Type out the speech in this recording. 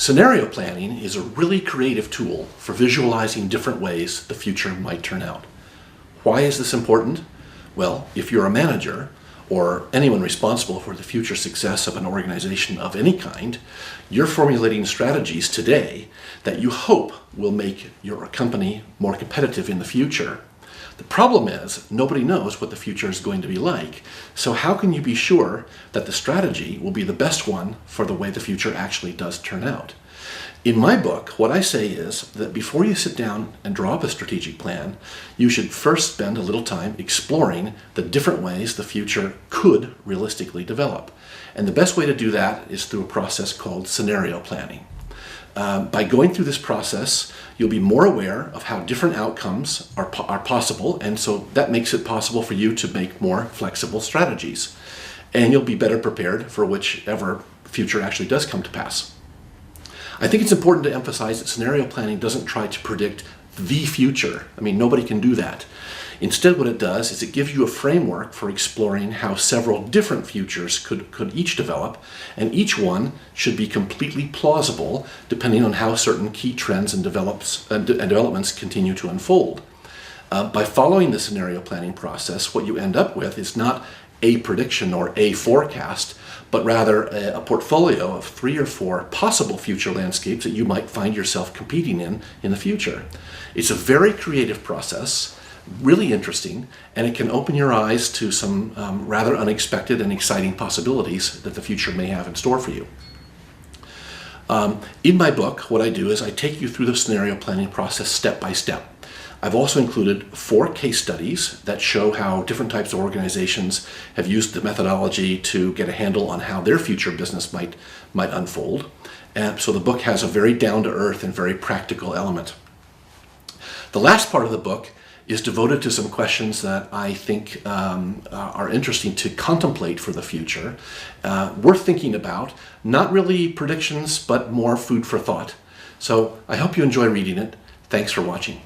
Scenario planning is a really creative tool for visualizing different ways the future might turn out. Why is this important? Well, if you're a manager or anyone responsible for the future success of an organization of any kind, you're formulating strategies today that you hope will make your company more competitive in the future. The problem is nobody knows what the future is going to be like. So how can you be sure that the strategy will be the best one for the way the future actually does turn out? In my book, what I say is that before you sit down and draw up a strategic plan, you should first spend a little time exploring the different ways the future could realistically develop. And the best way to do that is through a process called scenario planning. By going through this process, you'll be more aware of how different outcomes are possible, and so that makes it possible for you to make more flexible strategies. And you'll be better prepared for whichever future actually does come to pass. I think it's important to emphasize that scenario planning doesn't try to predict the future. I mean, nobody can do that. Instead, what it does is it gives you a framework for exploring how several different futures could each develop, and each one should be completely plausible depending on how certain key trends and developments continue to unfold. By following the scenario planning process, what you end up with is not a prediction or a forecast, but rather a portfolio of 3 or 4 possible future landscapes that you might find yourself competing in the future. It's a very creative process, really interesting, and it can open your eyes to some rather unexpected and exciting possibilities that the future may have in store for you. In my book, what I do is I take you through the scenario planning process step by step. I've also included 4 case studies that show how different types of organizations have used the methodology to get a handle on how their future business might unfold. And so the book has a very down-to-earth and very practical element. The last part of the book is devoted to some questions that I think are interesting to contemplate for the future, worth thinking about, not really predictions, but more food for thought. So I hope you enjoy reading it. Thanks for watching.